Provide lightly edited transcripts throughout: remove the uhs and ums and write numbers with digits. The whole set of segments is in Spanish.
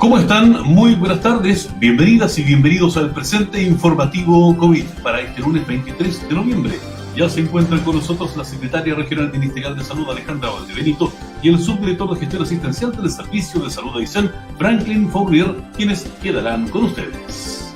¿Cómo están? Muy buenas tardes, bienvenidas y bienvenidos al presente informativo COVID para este lunes 23 de noviembre. Ya se encuentran con nosotros la secretaria regional ministerial de Salud, Alejandra Valdebenito, y el subdirector de gestión asistencial del Servicio de Salud de Aysén, Franklin Fournier, quienes quedarán con ustedes.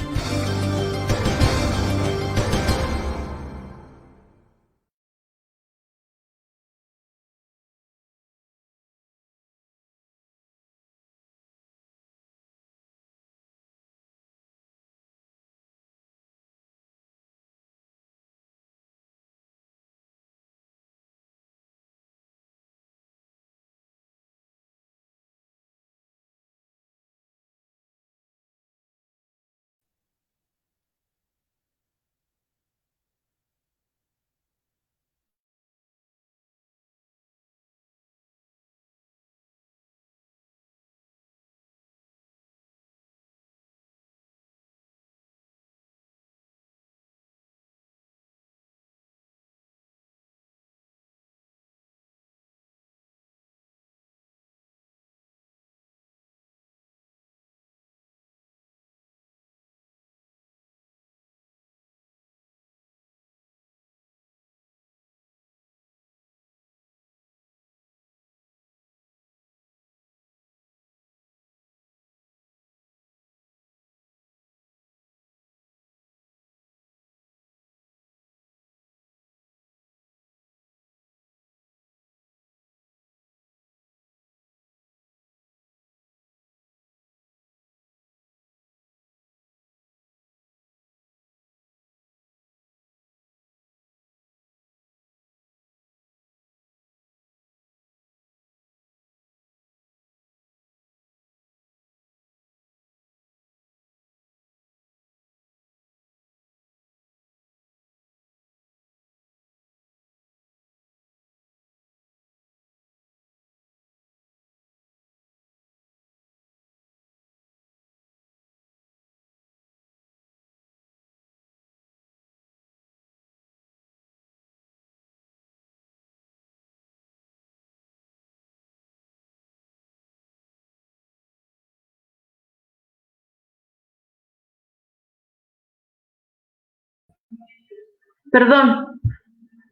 Perdón,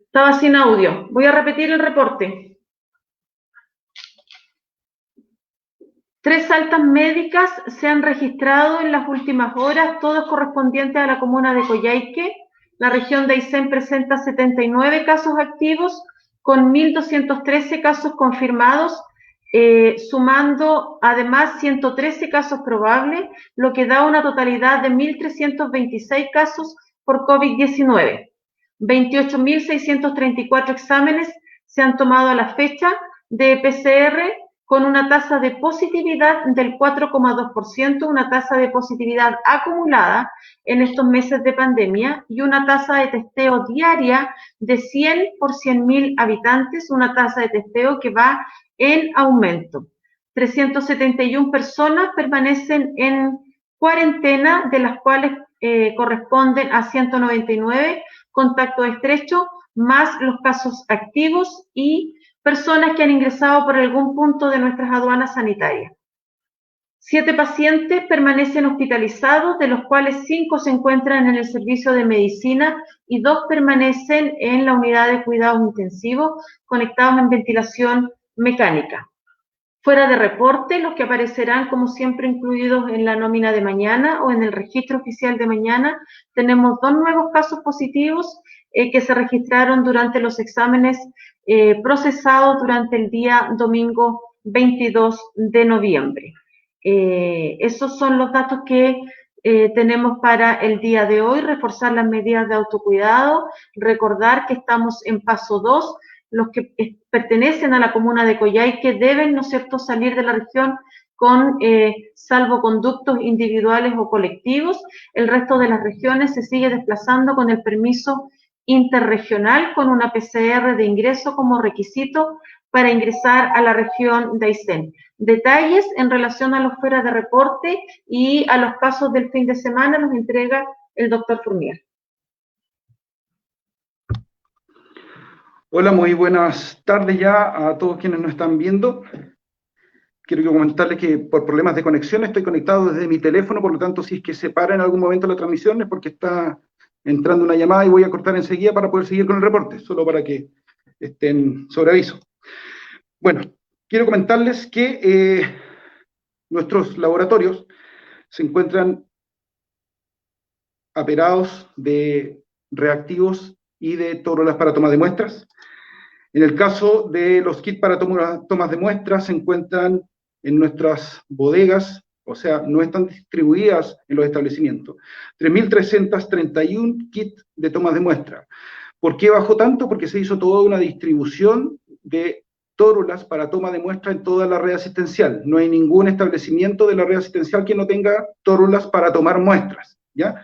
estaba sin audio. Voy a repetir el reporte. 3 altas médicas se han registrado en las últimas horas, todos correspondientes a la comuna de Coyhaique. La región de Aysén presenta 79 casos activos con 1.213 casos confirmados, sumando además 113 casos probables, lo que da una totalidad de 1.326 casos por COVID-19. 28.634 exámenes se han tomado a la fecha de PCR, con una tasa de positividad del 4,2%, una tasa de positividad acumulada en estos meses de pandemia y una tasa de testeo diaria de 100 por 100.000 habitantes, una tasa de testeo que va en aumento. 371 personas permanecen en cuarentena, de las cuales corresponden a 199 contactos estrechos, más los casos activos y personas que han ingresado por algún punto de nuestras aduanas sanitarias. 7 pacientes permanecen hospitalizados, de los cuales 5 se encuentran en el servicio de medicina y 2 permanecen en la unidad de cuidados intensivos, conectados en ventilación mecánica. Fuera de reporte, los que aparecerán como siempre incluidos en la nómina de mañana o en el registro oficial de mañana, tenemos 2 nuevos casos positivos que se registraron durante los exámenes procesados durante el día domingo 22 de noviembre. Esos son los datos que tenemos para el día de hoy. Reforzar las medidas de autocuidado, recordar que estamos en paso 2, los que pertenecen a la comuna de Coyhaique deben, ¿no es cierto?, salir de la región con salvoconductos individuales o colectivos. El resto de las regiones se sigue desplazando con el permiso interregional, con una PCR de ingreso como requisito para ingresar a la región de Aysén. Detalles en relación a los fuera de reporte y a los casos del fin de semana los entrega el doctor Fournier. Hola, muy buenas tardes ya a todos quienes nos están viendo. quiero comentarles que por problemas de conexión estoy conectado desde mi teléfono, por lo tanto, si es que se para en algún momento la transmisión es porque está entrando una llamada y voy a cortar enseguida para poder seguir con el reporte, solo para que estén sobre aviso. Bueno, quiero comentarles que nuestros laboratorios se encuentran aperados de reactivos y de tórulas para toma de muestras. En el caso de los kits para tomas de muestras, se encuentran en nuestras bodegas, o sea, no están distribuidas en los establecimientos. 3.331 kits de tomas de muestra. ¿Por qué bajó tanto? Porque se hizo toda una distribución de tórulas para toma de muestra en toda la red asistencial. No hay ningún establecimiento de la red asistencial que no tenga tórulas para tomar muestras, ¿ya?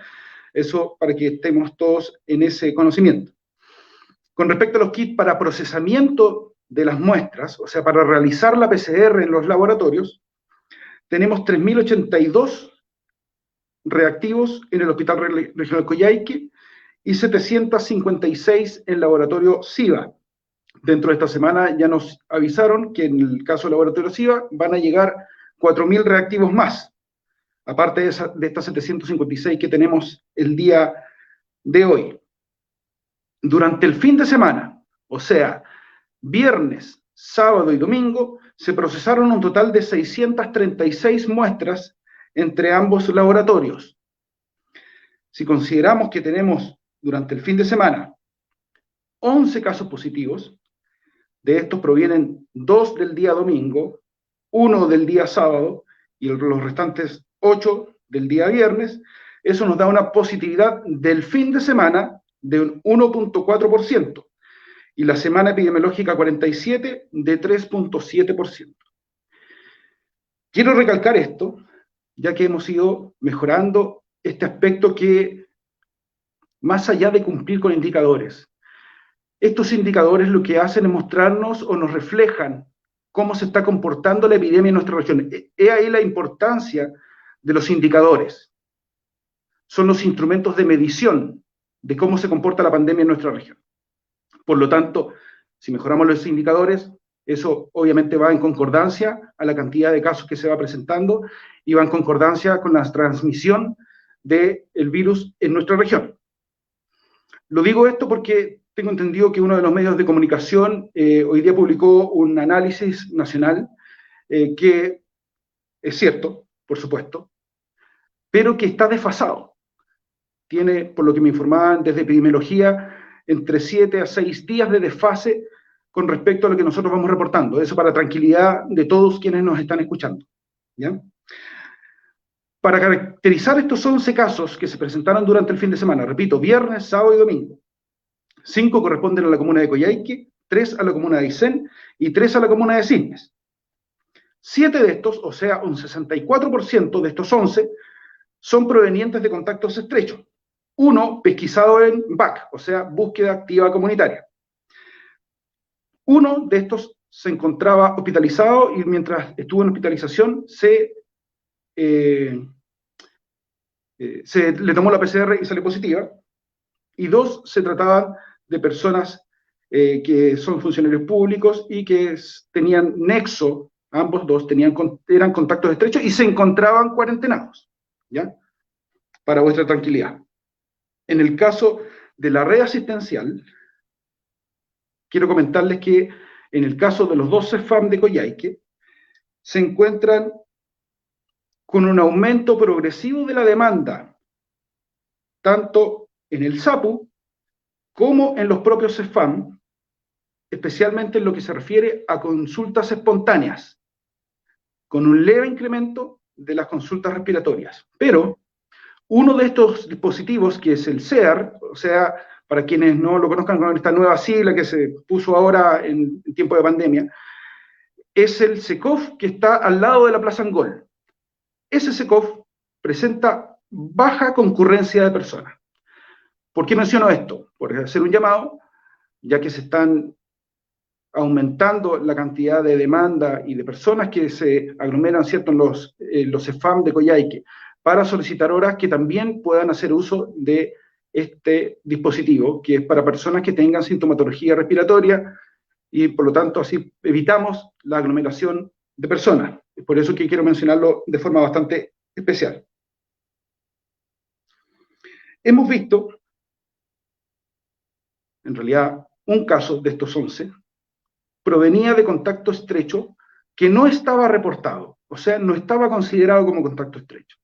Eso para que estemos todos en ese conocimiento. Con respecto a los kits para procesamiento de las muestras, o sea, para realizar la PCR en los laboratorios, tenemos 3.082 reactivos en el Hospital Regional Coyhaique y 756 en el laboratorio SIVA. Dentro de esta semana ya nos avisaron que en el caso del laboratorio SIVA van a llegar 4.000 reactivos más, aparte de estas 756 que tenemos el día de hoy. Durante el fin de semana, o sea, viernes, sábado y domingo, se procesaron un total de 636 muestras entre ambos laboratorios. Si consideramos que tenemos durante el fin de semana 11 casos positivos, de estos provienen 2 del día domingo, 1 del día sábado y los restantes 8 del día viernes, eso nos da una positividad del fin de semana de un 1.4%. Y la semana epidemiológica 47 de 3.7%. Quiero recalcar esto, ya que hemos ido mejorando este aspecto que, más allá de cumplir con indicadores, estos indicadores lo que hacen es mostrarnos o nos reflejan cómo se está comportando la epidemia en nuestra región. He ahí la importancia de los indicadores. Son los instrumentos de medición de cómo se comporta la pandemia en nuestra región. Por lo tanto, si mejoramos los indicadores, eso obviamente va en concordancia a la cantidad de casos que se va presentando y va en concordancia con la transmisión del virus en nuestra región. Lo digo esto porque tengo entendido que uno de los medios de comunicación hoy día publicó un análisis nacional que es cierto, por supuesto, pero que está desfasado. Tiene, por lo que me informaban desde epidemiología, entre 7 a 6 días de desfase con respecto a lo que nosotros vamos reportando. Eso para tranquilidad de todos quienes nos están escuchando, ¿ya? Para caracterizar estos 11 casos que se presentaron durante el fin de semana, repito, viernes, sábado y domingo, 5 corresponden a la comuna de Coyhaique, 3 a la comuna de Aysén y 3 a la comuna de Cisnes. 7 de estos, o sea, un 64% de estos 11, son provenientes de contactos estrechos. 1 pesquisado en BAC, o sea, búsqueda activa comunitaria. 1 de estos se encontraba hospitalizado y mientras estuvo en hospitalización se le tomó la PCR y salió positiva. Y 2 se trataban de personas que son funcionarios públicos y que tenían nexo, ambos dos eran contactos estrechos y se encontraban cuarentenados, ¿ya? Para vuestra tranquilidad. En el caso de la red asistencial, quiero comentarles que en el caso de los 2 CEFAM de Coyhaique, se encuentran con un aumento progresivo de la demanda, tanto en el SAPU como en los propios CEFAM, especialmente en lo que se refiere a consultas espontáneas, con un leve incremento de las consultas respiratorias. Pero uno de estos dispositivos, que es el CEAR, o sea, para quienes no lo conozcan con esta nueva sigla que se puso ahora en tiempo de pandemia, es el SECOF que está al lado de la Plaza Angol. Ese SECOF presenta baja concurrencia de personas. ¿Por qué menciono esto? Por hacer un llamado, ya que se están aumentando la cantidad de demanda y de personas que se aglomeran, ¿cierto?, en los CEFAM de Coyhaique, para solicitar horas que también puedan hacer uso de este dispositivo, que es para personas que tengan sintomatología respiratoria y por lo tanto así evitamos la aglomeración de personas. Por eso que quiero mencionarlo de forma bastante especial. Hemos visto, en realidad, un caso de estos 11, provenía de contacto estrecho que no estaba reportado, o sea, no estaba considerado como contacto estrecho.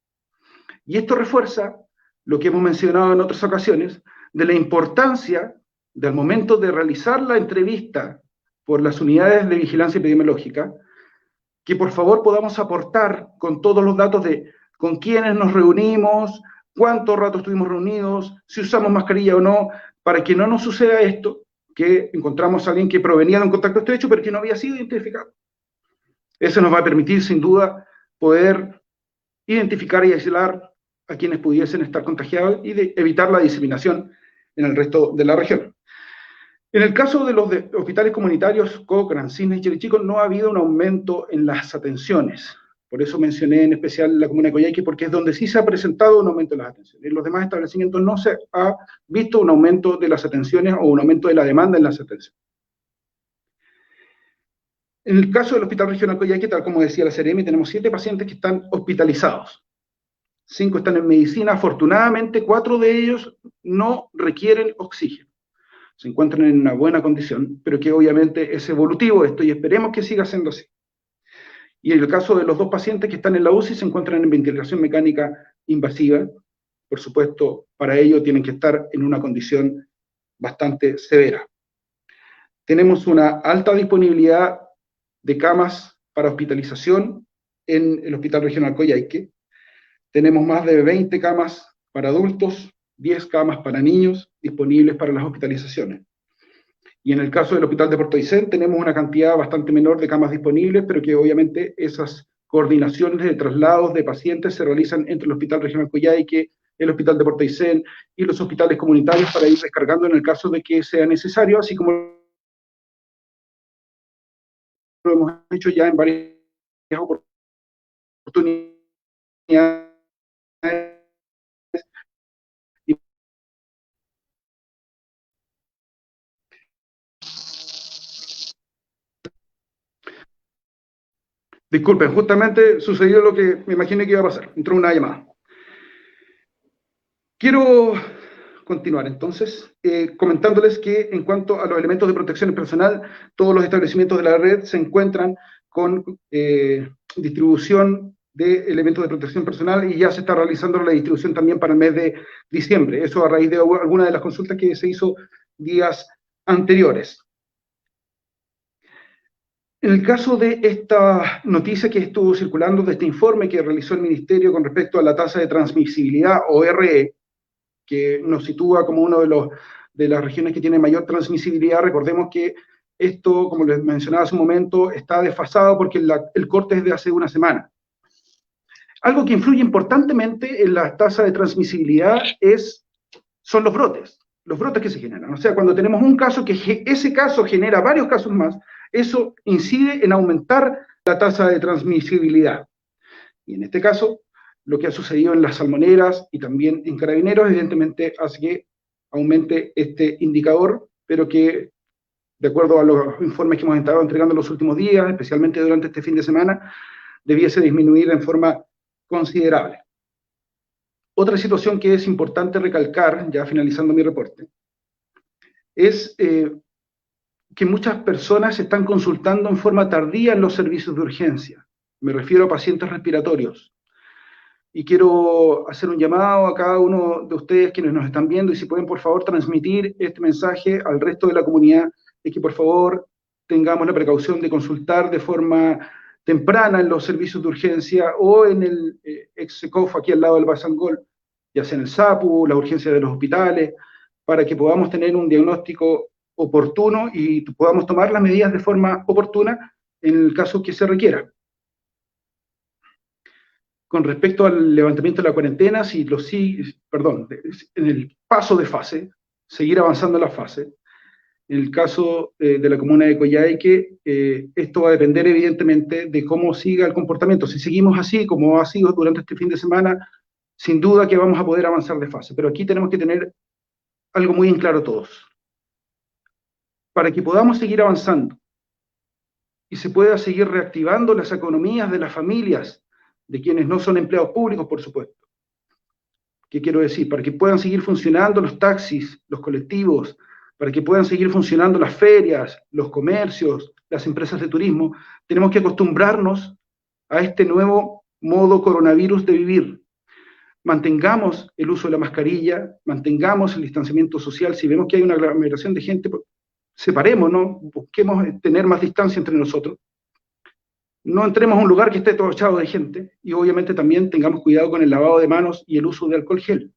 Y esto refuerza lo que hemos mencionado en otras ocasiones, de la importancia del momento de realizar la entrevista por las unidades de vigilancia epidemiológica, que por favor podamos aportar con todos los datos de con quiénes nos reunimos, cuánto rato estuvimos reunidos, si usamos mascarilla o no, para que no nos suceda esto, que encontramos a alguien que provenía de un contacto estrecho, pero que no había sido identificado. Eso nos va a permitir, sin duda, poder identificar y aislar a quienes pudiesen estar contagiados y de evitar la diseminación en el resto de la región. En el caso de los hospitales comunitarios, Cochrane, Cisnes y Chirichico, no ha habido un aumento en las atenciones. Por eso mencioné en especial la comuna de Coyhaique, porque es donde sí se ha presentado un aumento de las atenciones. En los demás establecimientos no se ha visto un aumento de las atenciones o un aumento de la demanda en las atenciones. En el caso del Hospital Regional Coyhaique, tal como decía la CRM, tenemos 7 pacientes que están hospitalizados. 5 están en medicina. Afortunadamente, 4 de ellos no requieren oxígeno. Se encuentran en una buena condición, pero que obviamente es evolutivo esto y esperemos que siga siendo así. Y en el caso de los 2 pacientes que están en la UCI, se encuentran en ventilación mecánica invasiva. Por supuesto, para ello tienen que estar en una condición bastante severa. Tenemos una alta disponibilidad de camas para hospitalización en el Hospital Regional Coyhaique. Tenemos más de 20 camas para adultos, 10 camas para niños disponibles para las hospitalizaciones. Y en el caso del Hospital de Puerto Aysén tenemos una cantidad bastante menor de camas disponibles, pero que obviamente esas coordinaciones de traslados de pacientes se realizan entre el Hospital Regional Coyhaique, el Hospital de Puerto Aysén y los hospitales comunitarios para ir descargando en el caso de que sea necesario, así como lo hemos hecho ya en varias oportunidades. Disculpen, justamente sucedió lo que me imaginé que iba a pasar. Entró una llamada. Quiero continuar entonces comentándoles que en cuanto a los elementos de protección personal, todos los establecimientos de la red se encuentran con distribución de elementos de protección personal y ya se está realizando la distribución también para el mes de diciembre. Eso a raíz de alguna de las consultas que se hizo días anteriores. En el caso de esta noticia que estuvo circulando, de este informe que realizó el Ministerio con respecto a la tasa de transmisibilidad, o RE, que nos sitúa como uno de las regiones que tiene mayor transmisibilidad, recordemos que esto, como les mencionaba hace un momento, está desfasado porque el corte es de hace una semana. Algo que influye importantemente en la tasa de transmisibilidad son los brotes que se generan. O sea, cuando tenemos un caso que ese caso genera varios casos más, eso incide en aumentar la tasa de transmisibilidad. Y en este caso, lo que ha sucedido en las salmoneras y también en Carabineros, evidentemente hace que aumente este indicador, pero que, de acuerdo a los informes que hemos estado entregando en los últimos días, especialmente durante este fin de semana, debiese disminuir en forma considerable. Otra situación que es importante recalcar, ya finalizando mi reporte, es que muchas personas se están consultando en forma tardía en los servicios de urgencia. Me refiero a pacientes respiratorios. Y quiero hacer un llamado a cada uno de ustedes quienes nos están viendo y si pueden por favor transmitir este mensaje al resto de la comunidad de que por favor tengamos la precaución de consultar de forma temprana en los servicios de urgencia o en el ex-SECOF aquí al lado del Basangol, ya sea en el SAPU, la urgencia de los hospitales, para que podamos tener un diagnóstico oportuno y podamos tomar las medidas de forma oportuna en el caso que se requiera. Con respecto al levantamiento de la cuarentena, en el paso de fase, seguir avanzando en la fase. En el caso de la comuna de Coyhaique, esto va a depender evidentemente de cómo siga el comportamiento. Si seguimos así, como ha sido durante este fin de semana, sin duda que vamos a poder avanzar de fase. Pero aquí tenemos que tener algo muy en claro todos. Para que podamos seguir avanzando y se pueda seguir reactivando las economías de las familias, de quienes no son empleados públicos, por supuesto. ¿Qué quiero decir? Para que puedan seguir funcionando los taxis, los colectivos, para que puedan seguir funcionando las ferias, los comercios, las empresas de turismo, tenemos que acostumbrarnos a este nuevo modo coronavirus de vivir. Mantengamos el uso de la mascarilla, mantengamos el distanciamiento social. Si vemos que hay una aglomeración de gente, separémonos, busquemos tener más distancia entre nosotros. No entremos a un lugar que esté todo echado de gente, y obviamente también tengamos cuidado con el lavado de manos y el uso de alcohol gel.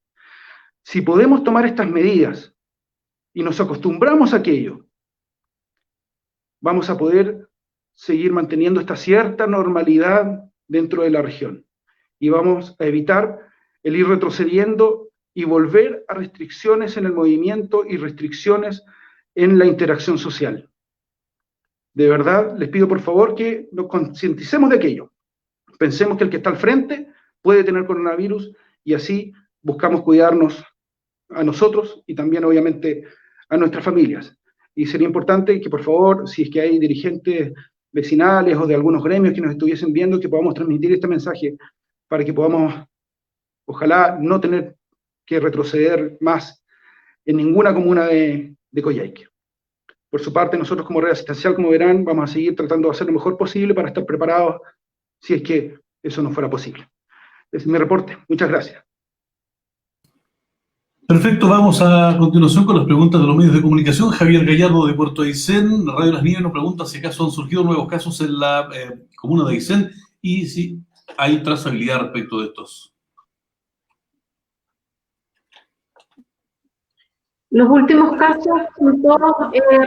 Si podemos tomar estas medidas y nos acostumbramos a aquello, vamos a poder seguir manteniendo esta cierta normalidad dentro de la región, y vamos a evitar el ir retrocediendo y volver a restricciones en el movimiento y restricciones en la interacción social. De verdad, les pido por favor que nos concienticemos de aquello. Pensemos que el que está al frente puede tener coronavirus, y así buscamos cuidarnos a nosotros y también obviamente a nuestras familias. Y sería importante que por favor, si es que hay dirigentes vecinales o de algunos gremios que nos estuviesen viendo, que podamos transmitir este mensaje para que podamos, ojalá, no tener que retroceder más en ninguna comuna de Coyhaique. Por su parte, nosotros como red asistencial, como verán, vamos a seguir tratando de hacer lo mejor posible para estar preparados si es que eso no fuera posible. Ese es mi reporte. Muchas gracias. Perfecto, vamos a continuación con las preguntas de los medios de comunicación. Javier Gallardo de Puerto Aysén, Radio Las Nieves, nos pregunta si acaso han surgido nuevos casos en la comuna de Aysén y si hay trazabilidad respecto de estos. Los últimos casos son todos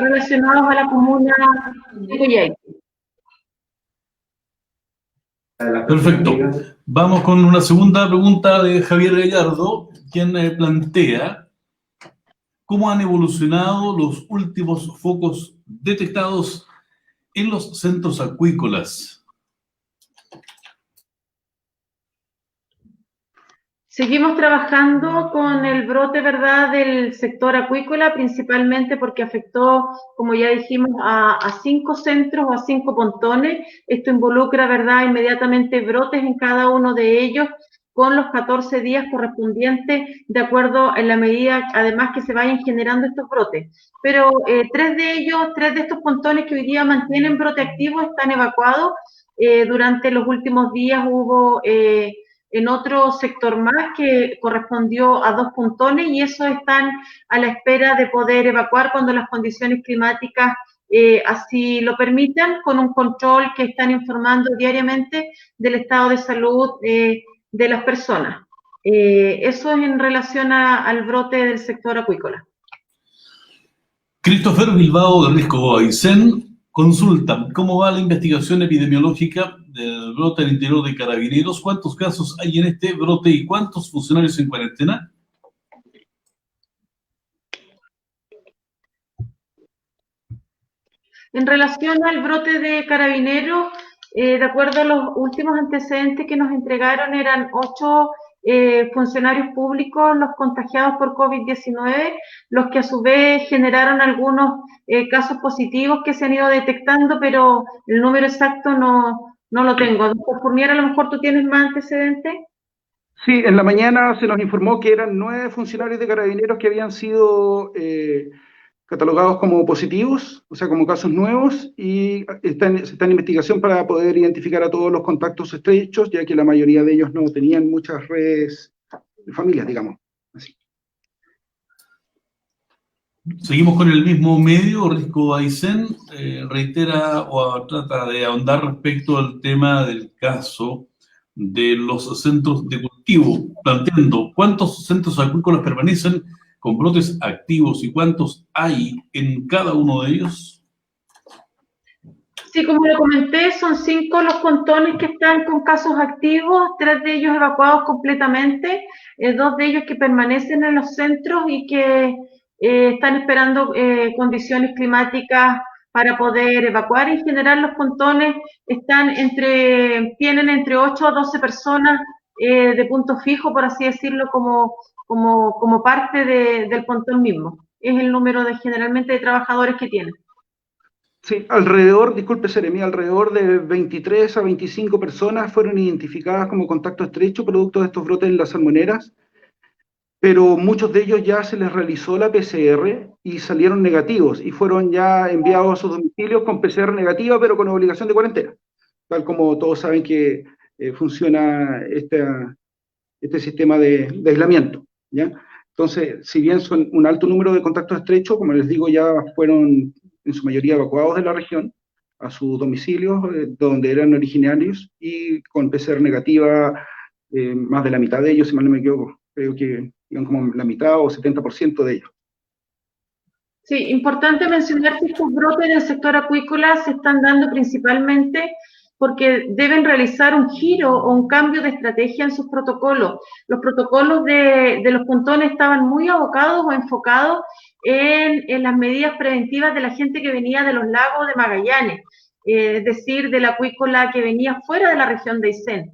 relacionados a la comuna de Coyhaique. Perfecto. Vamos con una segunda pregunta de Javier Gallardo, quien plantea cómo han evolucionado los últimos focos detectados en los centros acuícolas. Seguimos trabajando con el brote, ¿verdad?, del sector acuícola, principalmente porque afectó, como ya dijimos, a 5 centros o a 5 pontones. Esto involucra, ¿verdad?, inmediatamente brotes en cada uno de ellos, con los 14 días correspondientes, de acuerdo en la medida, además, que se vayan generando estos brotes. Pero 3 de estos pontones que hoy día mantienen brote activo están evacuados. Durante los últimos días hubo en otro sector más que correspondió a 2 pontones, y esos están a la espera de poder evacuar cuando las condiciones climáticas así lo permitan, con un control que están informando diariamente del estado de salud de las personas. Eso es en relación al brote del sector acuícola. Christopher Bilbao de Risco Aysén consulta cómo va la investigación epidemiológica del brote al interior de Carabineros, cuántos casos hay en este brote y cuántos funcionarios en cuarentena. En relación al brote de Carabineros, de acuerdo a los últimos antecedentes que nos entregaron, eran 8 funcionarios públicos los contagiados por COVID-19, los que a su vez generaron algunos casos positivos que se han ido detectando, pero el número exacto no lo tengo. Doctor Fournier, a lo mejor tú tienes más antecedentes. Sí, en la mañana se nos informó que eran 9 funcionarios de Carabineros que habían sido catalogados como positivos, o sea, como casos nuevos, y se está en investigación para poder identificar a todos los contactos estrechos, ya que la mayoría de ellos no tenían muchas redes de familias, digamos. Así. Seguimos con el mismo medio. Risco Aysén reitera o trata de ahondar respecto al tema del caso de los centros de cultivo, planteando cuántos centros acuícolas permanecen con brotes activos y cuántos hay en cada uno de ellos. Sí, como lo comenté, son 5 los pontones que están con casos activos, 3 de ellos evacuados completamente, 2 de ellos que permanecen en los centros y que están esperando condiciones climáticas para poder evacuar. En general, los pontones tienen entre 8 a 12 personas de punto fijo, por así decirlo, como parte del pontón mismo. Es el número generalmente de trabajadores que tienen. Sí, alrededor, disculpe Seremi, alrededor de 23 a 25 personas fueron identificadas como contacto estrecho producto de estos brotes en las salmoneras, pero muchos de ellos ya se les realizó la PCR y salieron negativos y fueron ya enviados a sus domicilios con PCR negativa, pero con obligación de cuarentena, tal como todos saben que funciona este sistema de aislamiento, ¿ya? Entonces, si bien son un alto número de contactos estrechos, como les digo, ya fueron en su mayoría evacuados de la región a sus domicilios, donde eran originarios, y con PCR negativa, más de la mitad de ellos, si mal no me equivoco, creo que iban como la mitad o 70% de ellos. Sí, importante mencionar que estos brotes en el sector acuícola se están dando principalmente porque deben realizar un giro o un cambio de estrategia en sus protocolos. Los protocolos de los pontones estaban muy abocados o enfocados en las medidas preventivas de la gente que venía de los lagos de Magallanes, es decir, de la acuícola que venía fuera de la región de Aysén.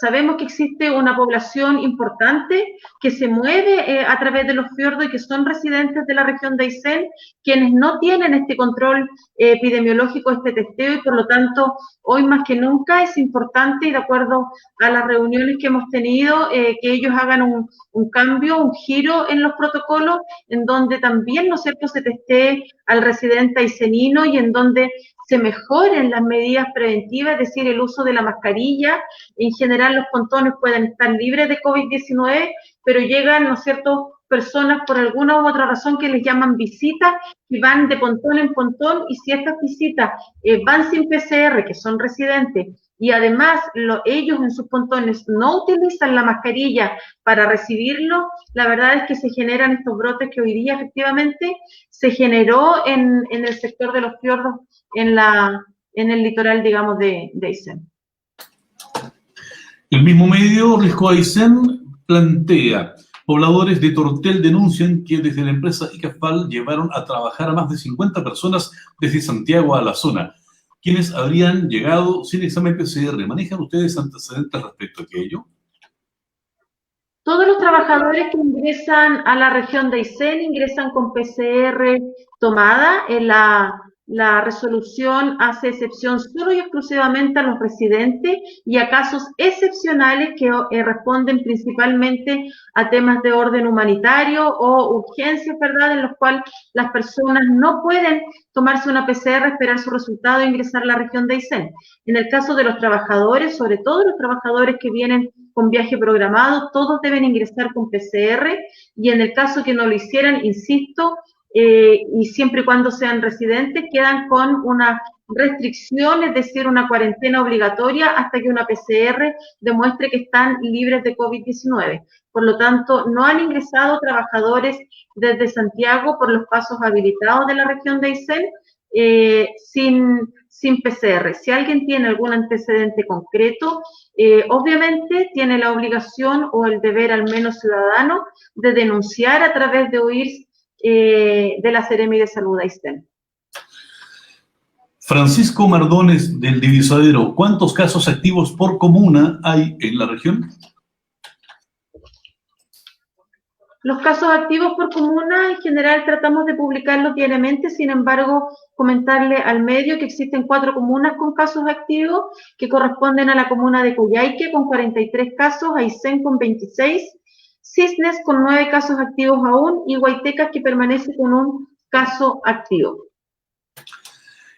Sabemos que existe una población importante que se mueve a través de los fiordos y que son residentes de la región de Aysén, quienes no tienen este control epidemiológico, este testeo, y por lo tanto hoy más que nunca es importante, y de acuerdo a las reuniones que hemos tenido, que ellos hagan un cambio, un giro en los protocolos, en donde también, ¿no es cierto?, se testee al residente aysenino y en donde se mejoren las medidas preventivas, es decir, el uso de la mascarilla. En general los pontones pueden estar libres de COVID-19, pero llegan, ¿no es cierto?, personas por alguna u otra razón que les llaman visitas, y van de pontón en pontón, y si estas visitas van sin PCR, que son residentes, y además ellos en sus pontones no utilizan la mascarilla para recibirlo, la verdad es que se generan estos brotes que hoy día efectivamente se generó en el sector de los fiordos, en el litoral, digamos, de Aysén. El mismo medio, Risco Aysén, plantea: pobladores de Tortel denuncian que desde la empresa Icafal llevaron a trabajar a más de 50 personas desde Santiago a la zona, quienes habrían llegado sin examen PCR. ¿Manejan ustedes antecedentes respecto a aquello? Todos los trabajadores que ingresan a la región de Aysén ingresan con PCR tomada. La resolución hace excepción solo y exclusivamente a los residentes y a casos excepcionales que responden principalmente a temas de orden humanitario o urgencias, ¿verdad?, en los cuales las personas no pueden tomarse una PCR, esperar su resultado e ingresar a la región de Aysén. En el caso de los trabajadores, sobre todo los trabajadores que vienen con viaje programado, todos deben ingresar con PCR, y en el caso que no lo hicieran, insisto, y siempre y cuando sean residentes, quedan con una restricción, es decir, una cuarentena obligatoria hasta que una PCR demuestre que están libres de COVID-19. Por lo tanto, no han ingresado trabajadores desde Santiago por los pasos habilitados de la región de Aysén sin PCR. Si alguien tiene algún antecedente concreto, obviamente tiene la obligación o el deber, al menos ciudadano, de denunciar a través de OIRS de la Seremi de Salud Aysén. Francisco Mardones, del Divisadero: ¿cuántos casos activos por comuna hay en la región? Los casos activos por comuna, en general, tratamos de publicarlos diariamente. Sin embargo, comentarle al medio que existen 4 comunas con casos activos, que corresponden a la comuna de Coyhaique, con 43 casos, Aysén con 26, Cisnes con 9 casos activos aún, y Guaytecas, que permanece con un caso activo.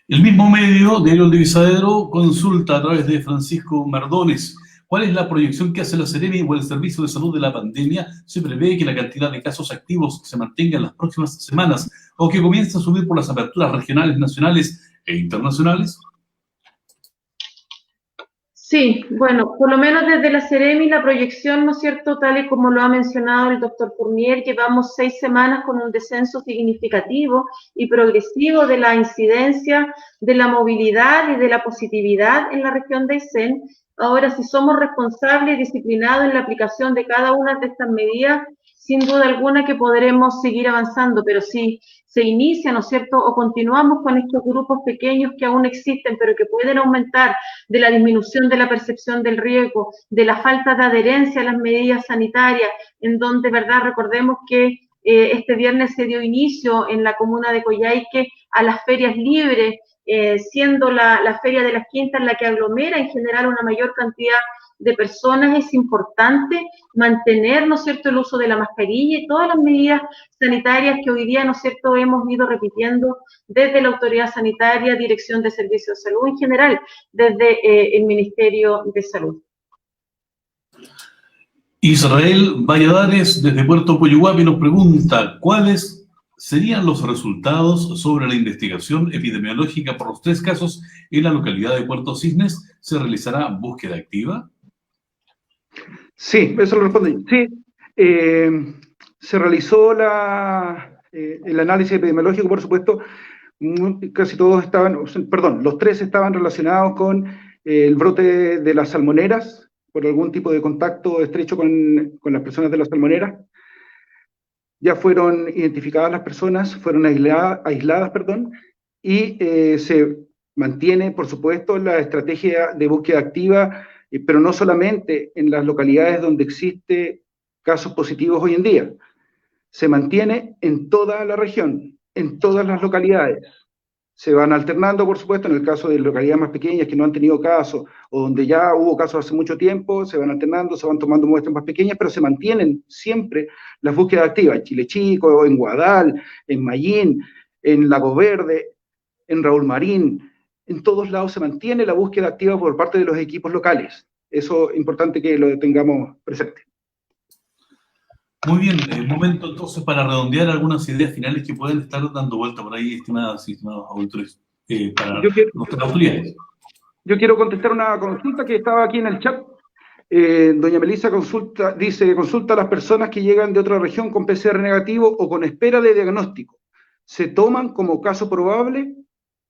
El mismo medio, Diario El Divisadero, consulta a través de Francisco Mardones: ¿cuál es la proyección que hace la Seremi o el Servicio de Salud de la pandemia? ¿Se prevé que la cantidad de casos activos se mantenga en las próximas semanas o que comience a subir por las aperturas regionales, nacionales e internacionales? Sí, bueno, por lo menos desde la Seremi la proyección, ¿no es cierto?, tal y como lo ha mencionado el doctor Fournier, llevamos 6 semanas con un descenso significativo y progresivo de la incidencia, de la movilidad y de la positividad en la región de Aysén. Ahora, si somos responsables y disciplinados en la aplicación de cada una de estas medidas, sin duda alguna que podremos seguir avanzando, pero si se inicia, ¿no es cierto?, o continuamos con estos grupos pequeños que aún existen, pero que pueden aumentar, de la disminución de la percepción del riesgo, de la falta de adherencia a las medidas sanitarias, en donde, ¿verdad?, recordemos que este viernes se dio inicio en la comuna de Coyhaique a las ferias libres, siendo la Feria de las Quintas la que aglomera en general una mayor cantidad de personas, es importante mantener, ¿no es cierto?, el uso de la mascarilla y todas las medidas sanitarias que hoy día, ¿no es cierto?, hemos ido repitiendo desde la autoridad sanitaria, Dirección de Servicios de Salud en general, desde el Ministerio de Salud. Israel Valladares, desde Puerto Coyhuapi, nos pregunta ¿cuáles serían los resultados sobre la investigación epidemiológica por los 3 casos en la localidad de Puerto Cisnes? ¿Se realizará búsqueda activa? Sí, eso lo respondí. Sí, se realizó el análisis epidemiológico, por supuesto. Casi todos estaban, perdón, los 3 estaban relacionados con el brote de las salmoneras, por algún tipo de contacto estrecho con las personas de las salmoneras. Ya fueron identificadas las personas, fueron aisladas, y se mantiene, por supuesto, la estrategia de búsqueda activa, pero no solamente en las localidades donde existe casos positivos hoy en día. Se mantiene en toda la región, en todas las localidades. Se van alternando, por supuesto, en el caso de localidades más pequeñas que no han tenido casos, o donde ya hubo casos hace mucho tiempo, se van alternando, se van tomando muestras más pequeñas, pero se mantienen siempre las búsquedas activas, en Chile Chico, en Guadal, en Mayín, en Lago Verde, en Raúl Marín, en todos lados se mantiene la búsqueda activa por parte de los equipos locales. Eso es importante que lo tengamos presente. Muy bien, momento entonces para redondear algunas ideas finales que pueden estar dando vuelta por ahí, estimadas y estimados auditores, para nuestras autoridades. Yo quiero contestar una consulta que estaba aquí en el chat. Doña Melissa dice, consulta a las personas que llegan de otra región con PCR negativo o con espera de diagnóstico. ¿Se toman como caso probable?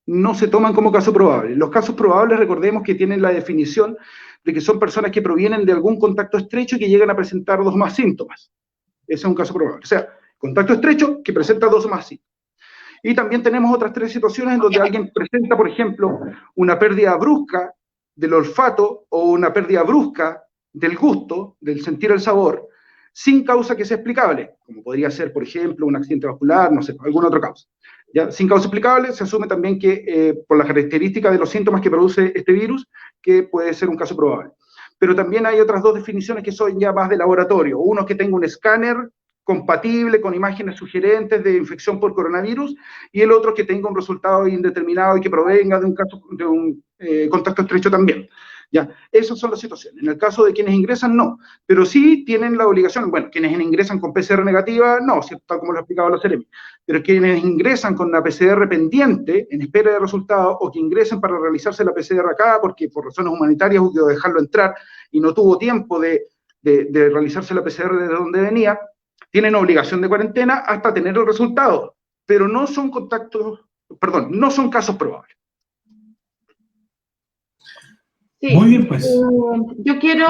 No se toman como caso probable. Los casos probables, recordemos que tienen la definición de que son personas que provienen de algún contacto estrecho y que llegan a presentar 2 o más síntomas. Ese es un caso probable. O sea, contacto estrecho que presenta 2 o más síntomas. Y también tenemos otras 3 situaciones en donde alguien presenta, por ejemplo, una pérdida brusca del olfato o una pérdida brusca del gusto, del sentir el sabor, sin causa que sea explicable, como podría ser, por ejemplo, un accidente vascular, no sé, alguna otra causa. ¿Ya? Sin causa explicable, se asume también que, por la característica de los síntomas que produce este virus, que puede ser un caso probable. Pero también hay otras 2 definiciones que son ya más de laboratorio. Uno que tenga un escáner compatible con imágenes sugerentes de infección por coronavirus, y el otro que tenga un resultado indeterminado y que provenga de un contacto estrecho también. Ya, esas son las situaciones. En el caso de quienes ingresan, no, pero sí tienen la obligación, bueno, quienes ingresan con PCR negativa, no, tal como lo ha explicado la Seremi, pero quienes ingresan con una PCR pendiente, en espera de resultados, o que ingresen para realizarse la PCR acá, porque por razones humanitarias hubo que dejarlo entrar y no tuvo tiempo de realizarse la PCR desde donde venía, tienen obligación de cuarentena hasta tener el resultado, pero no son no son casos probables. Sí, muy bien, pues. Yo quiero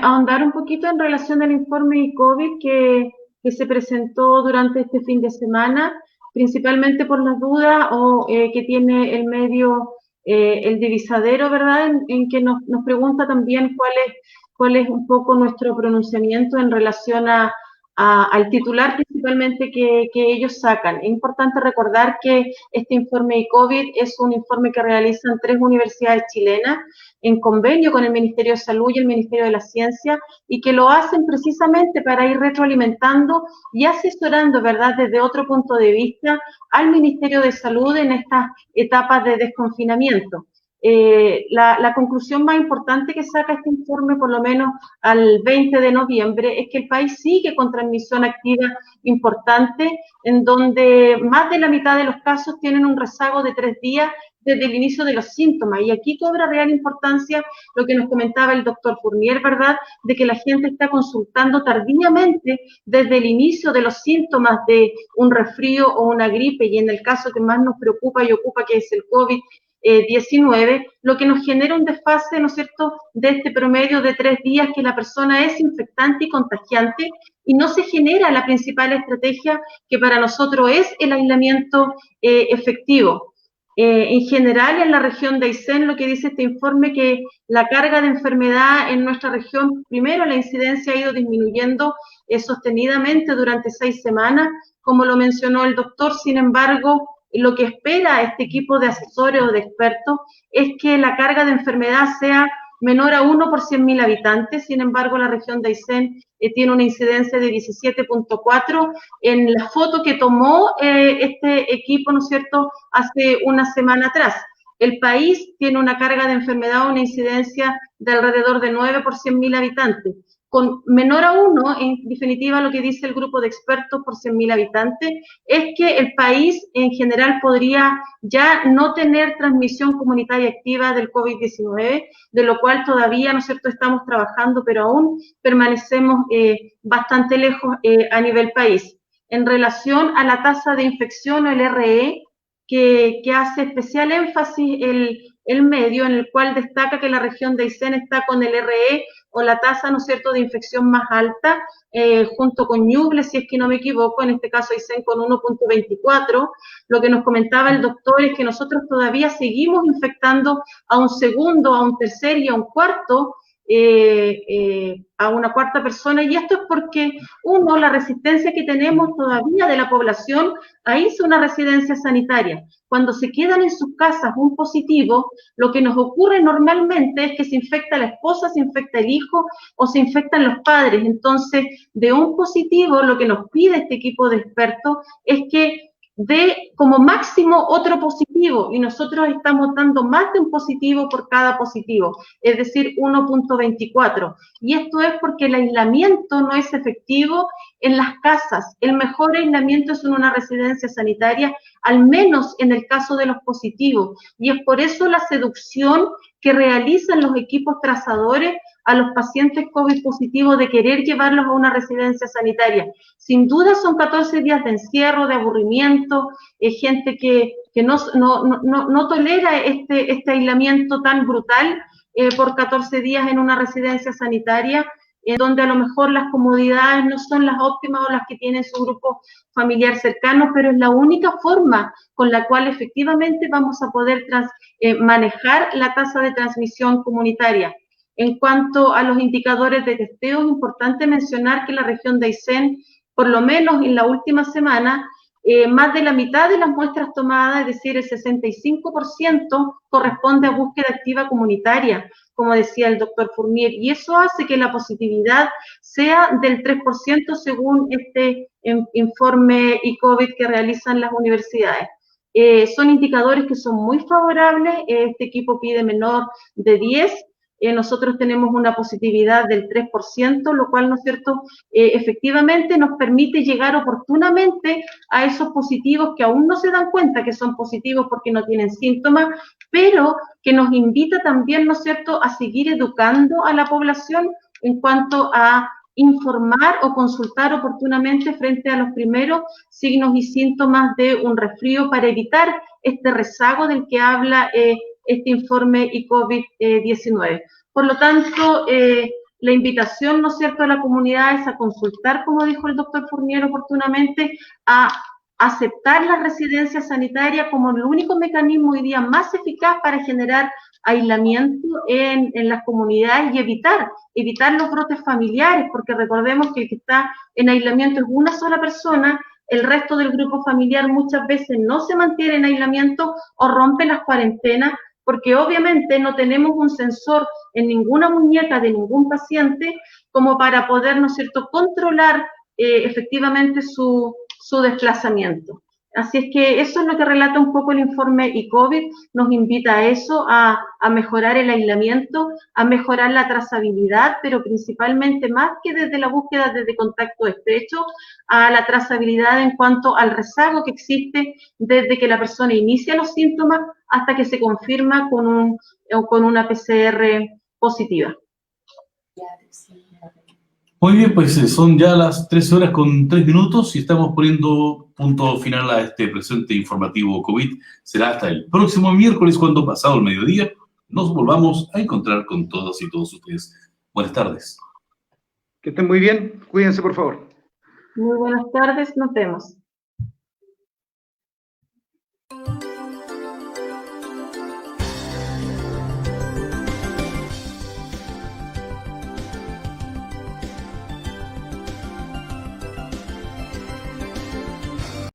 ahondar un poquito en relación al informe COVID que se presentó durante este fin de semana, principalmente por las dudas que tiene el medio, el divisadero, ¿verdad? En que nos pregunta también cuál es un poco nuestro pronunciamiento en relación al titular principalmente que ellos sacan. Es importante recordar que este informe COVID es un informe que realizan 3 universidades chilenas en convenio con el Ministerio de Salud y el Ministerio de la Ciencia, y que lo hacen precisamente para ir retroalimentando y asesorando, ¿verdad?, desde otro punto de vista al Ministerio de Salud en estas etapas de desconfinamiento. La conclusión más importante que saca este informe, por lo menos al 20 de noviembre, es que el país sigue con transmisión activa importante, en donde más de la mitad de los casos tienen un rezago de 3 días desde el inicio de los síntomas. Y aquí cobra real importancia lo que nos comentaba el doctor Fournier, ¿verdad?, de que la gente está consultando tardíamente desde el inicio de los síntomas de un resfrío o una gripe, y en el caso que más nos preocupa y ocupa, que es el COVID-19, lo que nos genera un desfase, ¿no es cierto?, de este promedio de 3 días que la persona es infectante y contagiante, y no se genera la principal estrategia que para nosotros es el aislamiento efectivo. En general, en la región de Aysén, lo que dice este informe, que la carga de enfermedad en nuestra región, primero, la incidencia ha ido disminuyendo sostenidamente durante 6 semanas, como lo mencionó el doctor. Sin embargo, lo que espera este equipo de asesores o de expertos es que la carga de enfermedad sea menor a 1 por 100.000 habitantes. Sin embargo, la región de Aysén tiene una incidencia de 17.4. En la foto que tomó este equipo, ¿no es cierto?, hace una semana atrás. El país tiene una carga de enfermedad, una incidencia de alrededor de 9 por 100.000 habitantes. Con menor a 1, en definitiva, lo que dice el grupo de expertos por 100.000 habitantes es que el país en general podría ya no tener transmisión comunitaria activa del COVID-19, de lo cual todavía, ¿no es cierto?, estamos trabajando, pero aún permanecemos bastante lejos a nivel país. En relación a la tasa de infección o el RE, que hace especial énfasis el medio, en el cual destaca que la región de Aysén está con el RE o la tasa, ¿no es cierto?, de infección más alta, junto con Ñuble, si es que no me equivoco, en este caso Aysén con 1.24. Lo que nos comentaba el doctor es que nosotros todavía seguimos infectando a un segundo, a un tercer y a un cuarto, a una cuarta persona, y esto es porque, uno, la resistencia que tenemos todavía de la población a irse a una residencia sanitaria. Cuando se quedan en sus casas un positivo, lo que nos ocurre normalmente es que se infecta la esposa, se infecta el hijo o se infectan los padres. Entonces, de un positivo, lo que nos pide este equipo de expertos es que de como máximo otro positivo, y nosotros estamos dando más de un positivo por cada positivo, es decir, 1.24. Y esto es porque el aislamiento no es efectivo en las casas. El mejor aislamiento es en una residencia sanitaria, al menos en el caso de los positivos. Y es por eso la seducción que realizan los equipos trazadores a los pacientes COVID positivos de querer llevarlos a una residencia sanitaria. Sin duda son 14 días de encierro, de aburrimiento, gente que no tolera este aislamiento tan brutal por 14 días en una residencia sanitaria, en donde a lo mejor las comodidades no son las óptimas o las que tiene su grupo familiar cercano, pero es la única forma con la cual efectivamente vamos a poder manejar la tasa de transmisión comunitaria. En cuanto a los indicadores de testeo, es importante mencionar que la región de Aysén, por lo menos en la última semana, más de la mitad de las muestras tomadas, es decir, el 65%, corresponde a búsqueda activa comunitaria, como decía el doctor Fournier, y eso hace que la positividad sea del 3% según este informe ICOVID que realizan las universidades. Son indicadores que son muy favorables. Este equipo pide menor de 10. Nosotros tenemos una positividad del 3%, lo cual, ¿no es cierto?, efectivamente nos permite llegar oportunamente a esos positivos que aún no se dan cuenta que son positivos porque no tienen síntomas, pero que nos invita también, ¿no es cierto?, a seguir educando a la población en cuanto a informar o consultar oportunamente frente a los primeros signos y síntomas de un resfrío para evitar este rezago del que habla este informe ICOVID-19. Por lo tanto, la invitación, ¿no es cierto?, a la comunidad es a consultar, como dijo el doctor Fournier oportunamente, a aceptar la residencia sanitaria como el único mecanismo hoy día más eficaz para generar aislamiento en las comunidades y evitar los brotes familiares, porque recordemos que el que está en aislamiento es una sola persona. El resto del grupo familiar muchas veces no se mantiene en aislamiento o rompe las cuarentenas, porque obviamente no tenemos un sensor en ninguna muñeca de ningún paciente como para poder, ¿no es cierto?, controlar efectivamente su desplazamiento. Así es que eso es lo que relata un poco el informe ICOVID, nos invita a eso, a mejorar el aislamiento, a mejorar la trazabilidad, pero principalmente más que desde la búsqueda desde contacto estrecho, a la trazabilidad en cuanto al rezago que existe desde que la persona inicia los síntomas hasta que se confirma con una PCR positiva. Muy bien, pues son ya las 13 horas con 3 minutos y estamos poniendo punto final a este presente informativo COVID. Será hasta el próximo miércoles cuando, pasado el mediodía, nos volvamos a encontrar con todas y todos ustedes. Buenas tardes. Que estén muy bien. Cuídense, por favor. Muy buenas tardes. Nos vemos.